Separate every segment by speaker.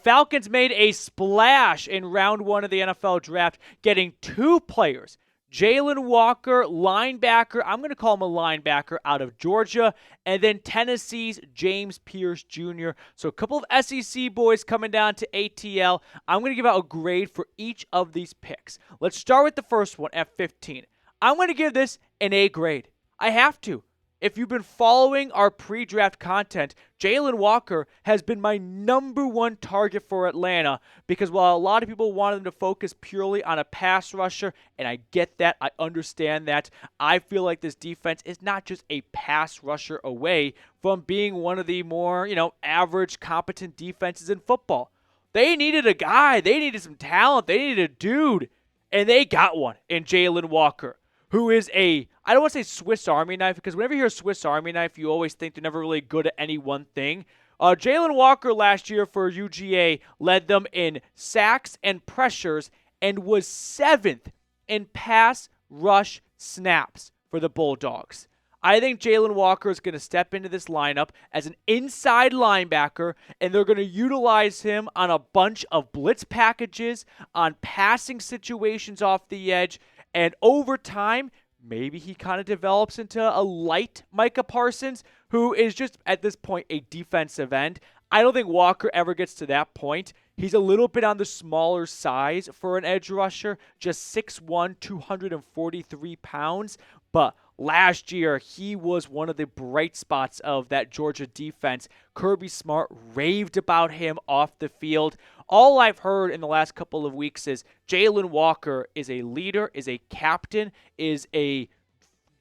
Speaker 1: Falcons made a splash in round 1 of the NFL draft, getting 2 players. Jalon Walker, linebacker, I'm going to call him a linebacker, out of Georgia, and then Tennessee's James Pearce Jr. So a couple of SEC boys coming down to ATL. I'm going to give out a grade for each of these picks. Let's start with the first one at 15. I'm going to give this an A grade. I have to. If you've been following our pre-draft content, Jalon Walker has been my number 1 target for Atlanta because while a lot of people wanted them to focus purely on a pass rusher, and I get that, I understand that, I feel like this defense is not just a pass rusher away from being one of the more, average, competent defenses in football. They needed a guy. They needed some talent. They needed a dude, and they got one in Jalon Walker, who is I don't want to say Swiss Army knife, because whenever you hear Swiss Army knife, you always think they're never really good at any one thing. Jalon Walker last year for UGA led them in sacks and pressures and was 7th in pass rush snaps for the Bulldogs. I think Jalon Walker is going to step into this lineup as an inside linebacker, and they're going to utilize him on a bunch of blitz packages, on passing situations off the edge, and over time, maybe he kind of develops into a light Micah Parsons, who is just, at this point, a defensive end. I don't think Walker ever gets to that point. He's a little bit on the smaller size for an edge rusher, just 6'1", 243 pounds. But last year, he was one of the bright spots of that Georgia defense. Kirby Smart raved about him off the field. All I've heard in the last couple of weeks is Jalon Walker is a leader, is a captain, is a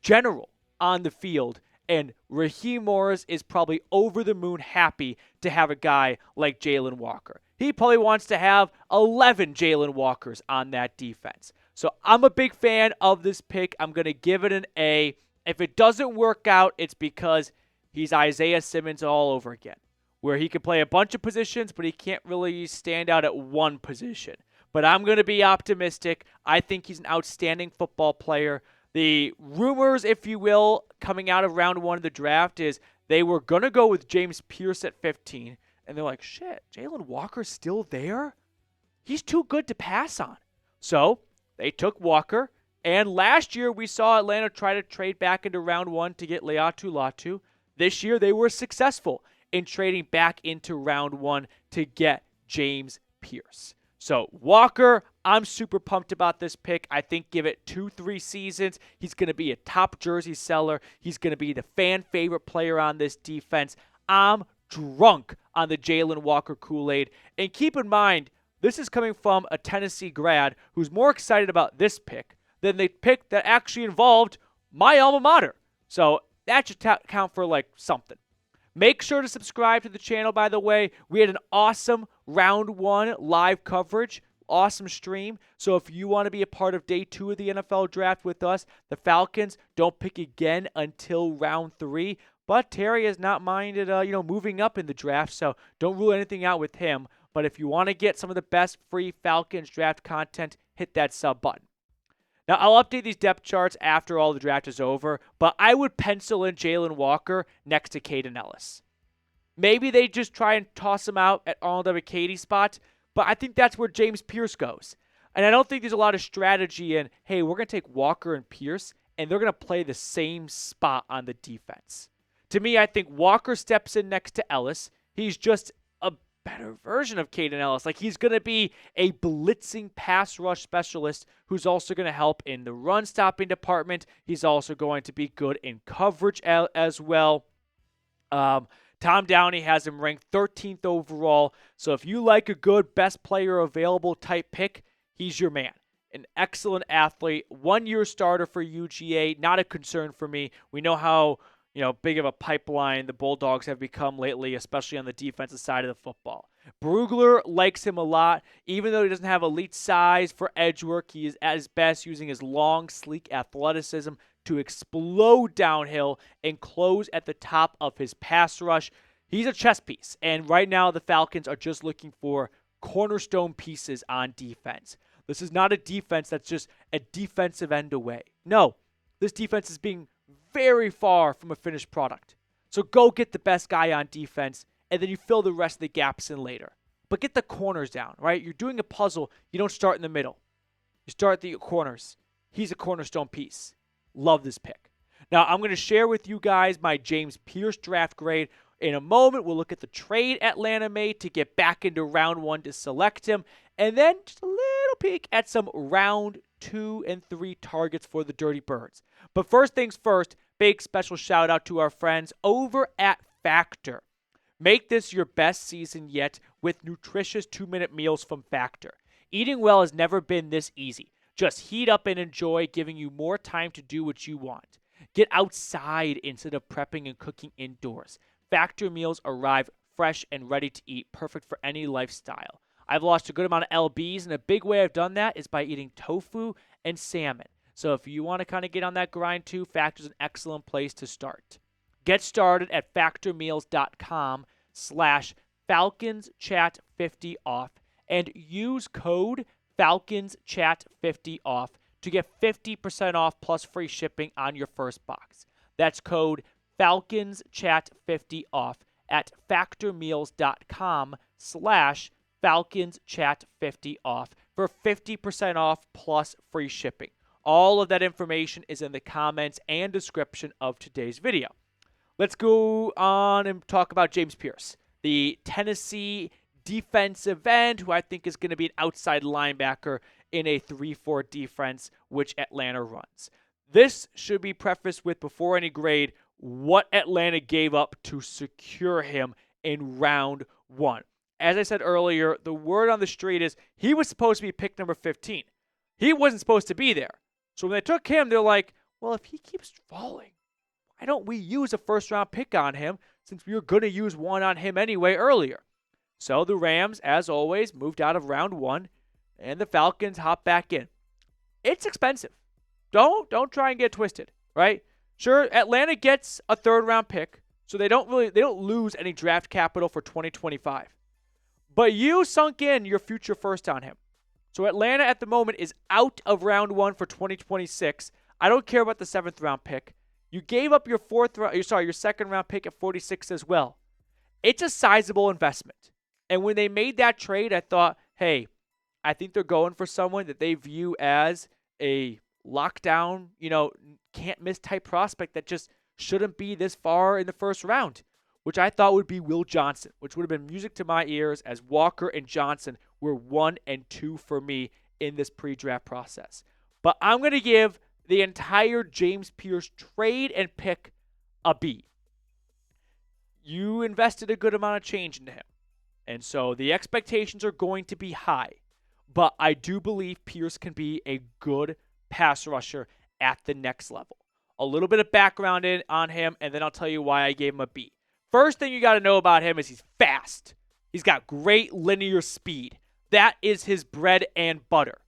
Speaker 1: general on the field. And Raheem Morris is probably over the moon happy to have a guy like Jalon Walker. He probably wants to have 11 Jalon Walkers on that defense. So I'm a big fan of this pick. I'm going to give it an A. If it doesn't work out, it's because he's Isaiah Simmons all over again, where he can play a bunch of positions, but he can't really stand out at one position. But I'm going to be optimistic. I think he's an outstanding football player. The rumors, if you will, coming out of round 1 of the draft is they were going to go with James Pearce at 15, and they're like, shit, Jalon Walker's still there? He's too good to pass on. So they took Walker, and last year we saw Atlanta try to trade back into round 1 to get Leatu Latu. This year they were successful in trading back into round 1 to get James Pearce. So Walker, I'm super pumped about this pick. I think give it 2-3 seasons. He's going to be a top jersey seller. He's going to be the fan favorite player on this defense. I'm drunk on the Jalon Walker Kool-Aid. And keep in mind, this is coming from a Tennessee grad who's more excited about this pick than the pick that actually involved my alma mater. So that should count for something. Make sure to subscribe to the channel, by the way. We had an awesome round 1 live coverage, awesome stream. So if you want to be a part of day 2 of the NFL draft with us, the Falcons don't pick again until round 3. But Terry has not minded, moving up in the draft, so don't rule anything out with him. But if you want to get some of the best free Falcons draft content, hit that sub button. Now, I'll update these depth charts after all the draft is over, but I would pencil in Jalon Walker next to Caden Ellis. Maybe they just try and toss him out at Arnold Ebiketie spot, but I think that's where James Pearce goes. And I don't think there's a lot of strategy in, hey, we're going to take Walker and Pearce, and they're going to play the same spot on the defense. To me, I think Walker steps in next to Ellis. He's just a better version of Caden Ellis. He's going to be a blitzing pass rush specialist who's also going to help in the run stopping department. He's also going to be good in coverage as well. Tom Downey has him ranked 13th overall. So if you like a good best player available type pick, he's your man. An excellent athlete, 1-year starter for UGA, not a concern for me. We know how big of a pipeline the Bulldogs have become lately, especially on the defensive side of the football. Brugler likes him a lot. Even though he doesn't have elite size for edge work, he is at his best using his long, sleek athleticism to explode downhill and close at the top of his pass rush. He's a chess piece, and right now the Falcons are just looking for cornerstone pieces on defense. This is not a defense that's just a defensive end away. No, this defense is being very far from a finished product. So go get the best guy on defense, and then you fill the rest of the gaps in later. but get the corners down, right? You're doing a puzzle. You don't start in the middle. You start at the corners. He's a cornerstone piece. Love this pick. Now, I'm going to share with you guys my James Pearce draft grade. In a moment, we'll look at the trade Atlanta made to get back into round 1 to select him, and then just a little peek at some round 2 and 3 targets for the Dirty Birds. But first things first, big special shout out to our friends over at Factor. Make this your best season yet with nutritious 2-minute meals from Factor. Eating well has never been this easy. Just heat up and enjoy, giving you more time to do what you want. Get outside instead of prepping and cooking indoors. Factor meals arrive fresh and ready to eat, perfect for any lifestyle. I've lost a good amount of lbs, and a big way I've done that is by eating tofu and salmon. So if you want to kind of get on that grind too, Factor's an excellent place to start. Get started at factormeals.com/FalconsChat50off and use code FalconsChat50off to get 50% off plus free shipping on your first box. That's code FalconsChat50off at factormeals.com/FalconsChat50off for 50% off plus free shipping. All of that information is in the comments and description of today's video. Let's go on and talk about James Pearce, the Tennessee defensive end, who I think is going to be an outside linebacker in a 3-4 defense, which Atlanta runs. This should be prefaced with, before any grade, what Atlanta gave up to secure him in round 1. As I said earlier, the word on the street is he was supposed to be pick number 15. He wasn't supposed to be there. So when they took him, they're like, well, if he keeps falling, why don't we use a first-round pick on him, since we were going to use one on him anyway earlier? So the Rams, as always, moved out of round 1, and the Falcons hopped back in. It's expensive. Don't try and get twisted, right? Sure, Atlanta gets a third-round pick, so they don't lose any draft capital for 2025. But you sunk in your future first on him. So Atlanta at the moment is out of round 1 for 2026. I don't care about the 7th-round pick. You gave up your your second-round pick at 46 as well. It's a sizable investment. And when they made that trade, I thought, hey, I think they're going for someone that they view as a lockdown, can't miss type prospect that just shouldn't be this far in the first round, which I thought would be Will Johnson, which would have been music to my ears, as Walker and Johnson were 1 and 2 for me in this pre-draft process. But I'm going to give the entire James Pearce trade and pick a B. You invested a good amount of change into him, and so the expectations are going to be high. But I do believe Pearce can be a good pass rusher at the next level. A little bit of background on him, and then I'll tell you why I gave him a B. First thing you got to know about him is he's fast. He's got great linear speed. That is his bread and butter.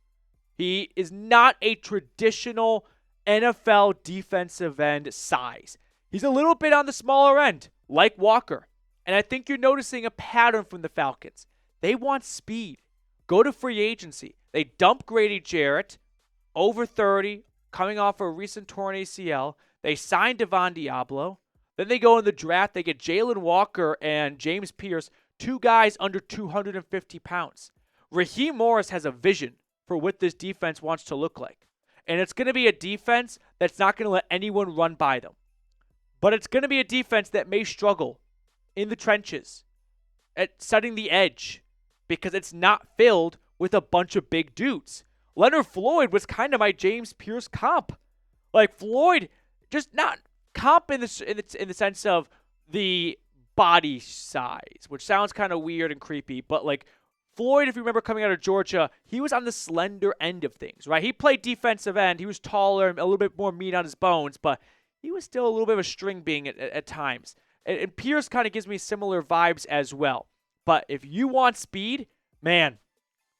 Speaker 1: He is not a traditional NFL defensive end size. He's a little bit on the smaller end, like Walker. And I think you're noticing a pattern from the Falcons. They want speed. Go to free agency. They dump Grady Jarrett, over 30, coming off a recent torn ACL. They sign Devon Diablo. Then they go in the draft. They get Jalon Walker and James Pearce, 2 guys under 250 pounds. Raheem Morris has a vision for what this defense wants to look like. And it's going to be a defense that's not going to let anyone run by them. But it's going to be a defense that may struggle in the trenches at setting the edge because it's not filled with a bunch of big dudes. Leonard Floyd was kind of my James Pearce comp. Like Floyd, just not comp in the sense of the body size, which sounds kind of weird and creepy, but like Floyd, if you remember coming out of Georgia, he was on the slender end of things, right? He played defensive end. He was taller and a little bit more meat on his bones, but he was still a little bit of a string being at times. And Pearce kind of gives me similar vibes as well. But if you want speed, man,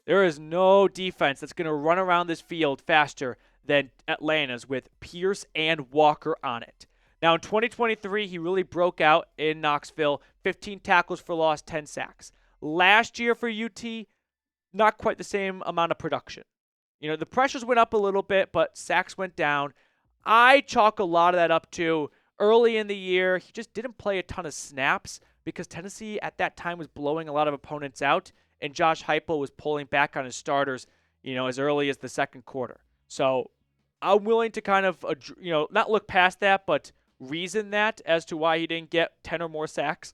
Speaker 1: there is no defense that's going to run around this field faster than Atlanta's with Pearce and Walker on it. Now, in 2023, he really broke out in Knoxville, 15 tackles for loss, 10 sacks. Last year for UT, not quite the same amount of production. The pressures went up a little bit, but sacks went down. I chalk a lot of that up to early in the year, he just didn't play a ton of snaps because Tennessee at that time was blowing a lot of opponents out, and Josh Heupel was pulling back on his starters, as early as the second quarter. So I'm willing to kind of, not look past that, but reason that as to why he didn't get 10 or more sacks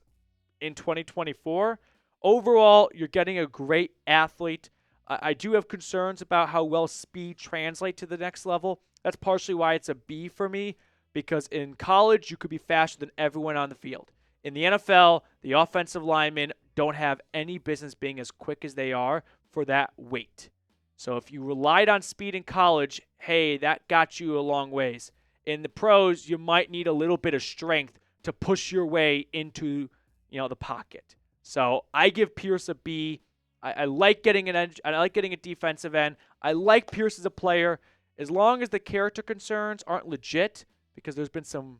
Speaker 1: in 2024. Overall, you're getting a great athlete. I do have concerns about how well speed translates to the next level. That's partially why it's a B for me, because in college, you could be faster than everyone on the field. In the NFL, the offensive linemen don't have any business being as quick as they are for that weight. So if you relied on speed in college, hey, that got you a long ways. In the pros, you might need a little bit of strength to push your way into, the pocket. So I give Pearce a B. I like getting an edge. I like getting a defensive end. I like Pearce as a player, as long as the character concerns aren't legit, because there's been some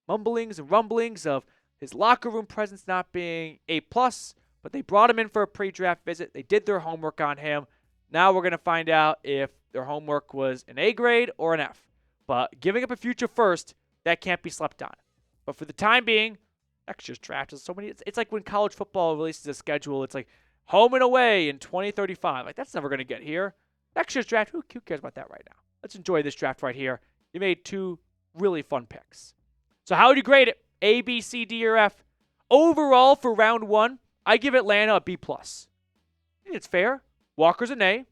Speaker 1: mumblings and rumblings of his locker room presence not being A+, but they brought him in for a pre-draft visit. They did their homework on him. Now we're going to find out if their homework was an A grade or an F. But giving up a future first, that can't be slept on. But for the time being, next year's draft is so many. It's like when college football releases a schedule. It's like home and away in 2035. Like, that's never going to get here. Next year's draft, who cares about that right now? Let's enjoy this draft right here. You made 2 really fun picks. So how would you grade it? A, B, C, D, or F? Overall, for round 1, I give Atlanta a B+. It's fair. Walker's an A.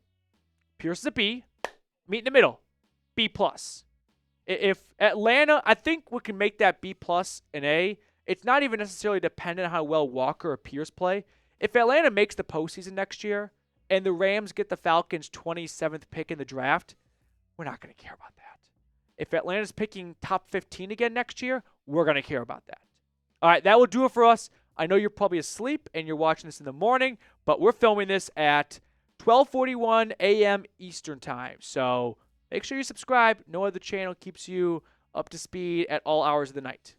Speaker 1: Pearce is a B. Meet in the middle. B+. If Atlanta, I think we can make that B+ an A. It's not even necessarily dependent on how well Walker or Pearce play. If Atlanta makes the postseason next year and the Rams get the Falcons' 27th pick in the draft, we're not going to care about that. If Atlanta's picking top 15 again next year, we're going to care about that. All right, that will do it for us. I know you're probably asleep and you're watching this in the morning, but we're filming this at 12:41 a.m. Eastern Time. So make sure you subscribe. No other channel keeps you up to speed at all hours of the night.